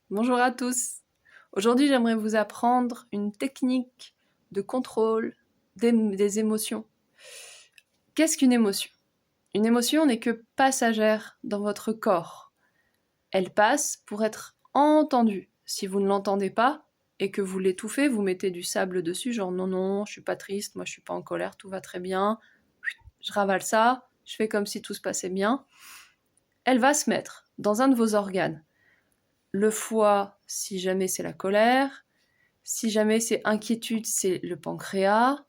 Bonjour à tous. Aujourd'hui, j'aimerais vous apprendre une technique de contrôle des émotions. Qu'est-ce qu'une émotion? Une émotion n'est que passagère dans votre corps. Elle passe pour être entendue. Si vous ne l'entendez pas et que vous l'étouffez, vous mettez du sable dessus, genre non, non, je suis pas triste, moi je suis pas en colère, tout va très bien. Je ravale ça, je fais comme si tout se passait bien. Elle va se mettre dans un de vos organes. Le foie, si jamais c'est la colère. Si jamais c'est inquiétude, c'est le pancréas.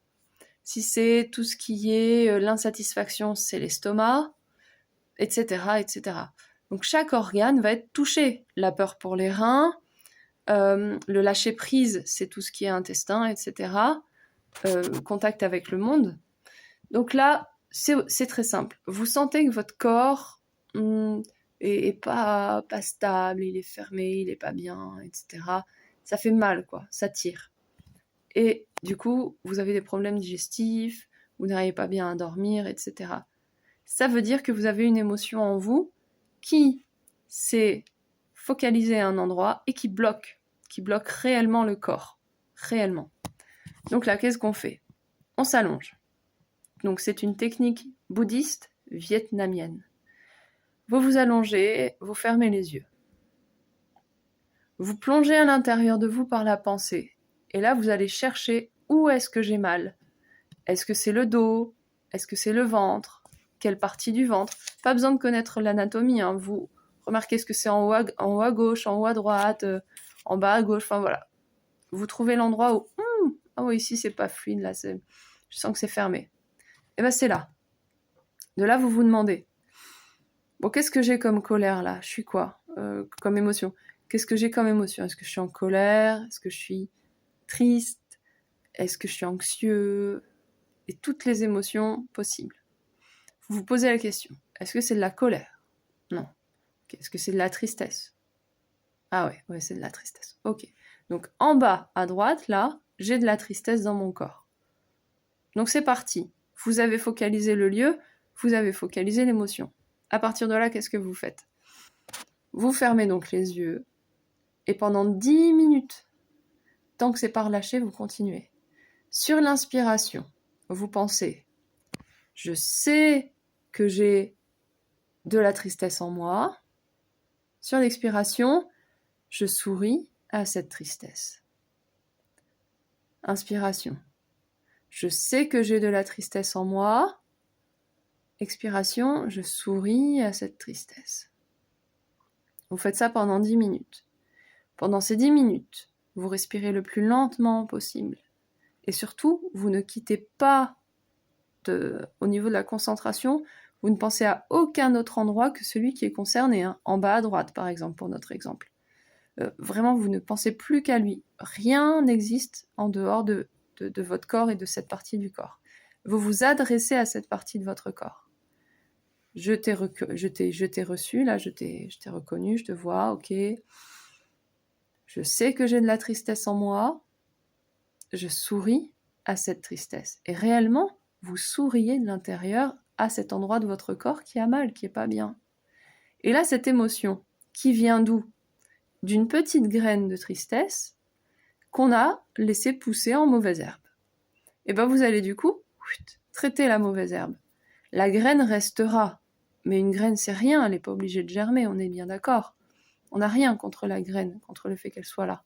Si c'est tout ce qui est l'insatisfaction, c'est l'estomac, etc., etc. Donc chaque organe va être touché. La peur pour les reins, le lâcher prise, c'est tout ce qui est intestin, etc. Contact avec le monde. Donc là, c'est très simple. Vous sentez que votre corps est pas stable, il est fermé, il est pas bien, etc. Ça fait mal, quoi. Ça tire. Et du coup, vous avez des problèmes digestifs, vous n'arrivez pas bien à dormir, etc. Ça veut dire que vous avez une émotion en vous qui s'est focalisée à un endroit et qui bloque réellement le corps. Réellement. Donc là, qu'est-ce qu'on fait? On s'allonge. Donc c'est une technique bouddhiste vietnamienne. Vous vous allongez, vous fermez les yeux. Vous plongez à l'intérieur de vous par la pensée. Et là, vous allez chercher où est-ce que j'ai mal. Est-ce que c'est le dos? Est-ce que c'est le ventre? Quelle partie du ventre? Pas besoin de connaître l'anatomie, hein. Vous remarquez ce que c'est en haut à gauche, en haut à droite, en bas à gauche, enfin voilà. Vous trouvez l'endroit où ah oui, ici c'est pas fluide, là je sens que c'est fermé. Et ben c'est là. De là vous vous demandez, bon, qu'est-ce que j'ai comme colère là? Je suis quoi comme émotion? Qu'est-ce que j'ai comme émotion? Est-ce que je suis en colère? Est-ce que je suis triste? Est-ce que je suis anxieux? Et toutes les émotions possibles. Vous vous posez la question, est-ce que c'est de la colère? Non. Okay. Est-ce que c'est de la tristesse? Ah ouais, c'est de la tristesse. Ok. Donc en bas à droite, là, j'ai de la tristesse dans mon corps. Donc c'est parti. Vous avez focalisé le lieu, vous avez focalisé l'émotion. À partir de là, qu'est-ce que vous faites? Vous fermez donc les yeux et pendant 10 minutes, tant que c'est pas relâché, vous continuez. Sur l'inspiration, vous pensez, je sais que j'ai de la tristesse en moi. Sur l'expiration, je souris à cette tristesse. Inspiration. Je sais que j'ai de la tristesse en moi. Expiration, je souris à cette tristesse. Vous faites ça pendant 10 minutes. Pendant ces 10 minutes, vous respirez le plus lentement possible. Et surtout, vous ne quittez pas au niveau de la concentration, vous ne pensez à aucun autre endroit que celui qui est concerné, hein, en bas à droite par exemple, pour notre exemple. Vraiment, vous ne pensez plus qu'à lui. Rien n'existe en dehors de votre corps et de cette partie du corps. Vous vous adressez à cette partie de votre corps. Je t'ai reçu, là, je t'ai reconnu, je te vois, ok. Je sais que j'ai de la tristesse en moi. Je souris à cette tristesse. Et réellement, vous souriez de l'intérieur à cet endroit de votre corps qui a mal, qui est pas bien. Et là, cette émotion, qui vient d'où? D'une petite graine de tristesse qu'on a laissé pousser en mauvaise herbe. Et ben vous allez du coup traiter la mauvaise herbe. La graine restera, mais une graine c'est rien, elle n'est pas obligée de germer, on est bien d'accord. On n'a rien contre la graine, contre le fait qu'elle soit là.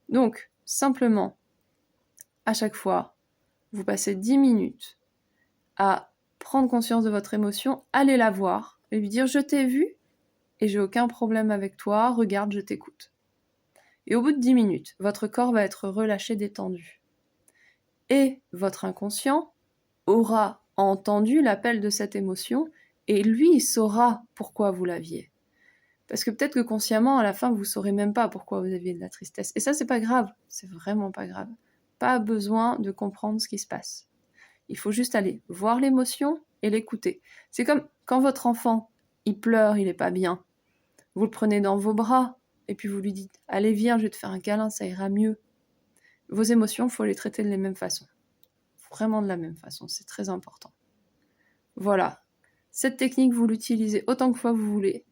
Donc, simplement, à chaque fois, vous passez 10 minutes à prendre conscience de votre émotion, allez la voir et lui dire « je t'ai vu et j'ai aucun problème avec toi, regarde, je t'écoute ». Et au bout de 10 minutes, votre corps va être relâché, détendu. Et votre inconscient aura entendu l'appel de cette émotion et lui, il saura pourquoi vous l'aviez. Parce que peut-être que consciemment, à la fin, vous ne saurez même pas pourquoi vous aviez de la tristesse. Et ça, c'est pas grave. C'est vraiment pas grave. Pas besoin de comprendre ce qui se passe. Il faut juste aller voir l'émotion et l'écouter. C'est comme quand votre enfant, il pleure, il est pas bien. Vous le prenez dans vos bras et puis vous lui dites « Allez, viens, je vais te faire un câlin, ça ira mieux ». Vos émotions, il faut les traiter de la même façon. Vraiment de la même façon, c'est très important. Voilà. Cette technique, vous l'utilisez autant que fois vous voulez.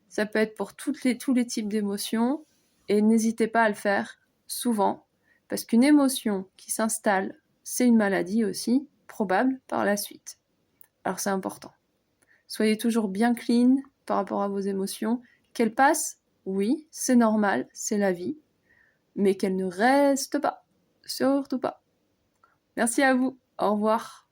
Ça peut être pour tous les types d'émotions. Et n'hésitez pas à le faire souvent, parce qu'une émotion qui s'installe, c'est une maladie aussi, probable par la suite. Alors c'est important. Soyez toujours bien clean par rapport à vos émotions. Qu'elles passent, oui, c'est normal, c'est la vie, mais qu'elles ne restent pas, surtout pas. Merci à vous, au revoir.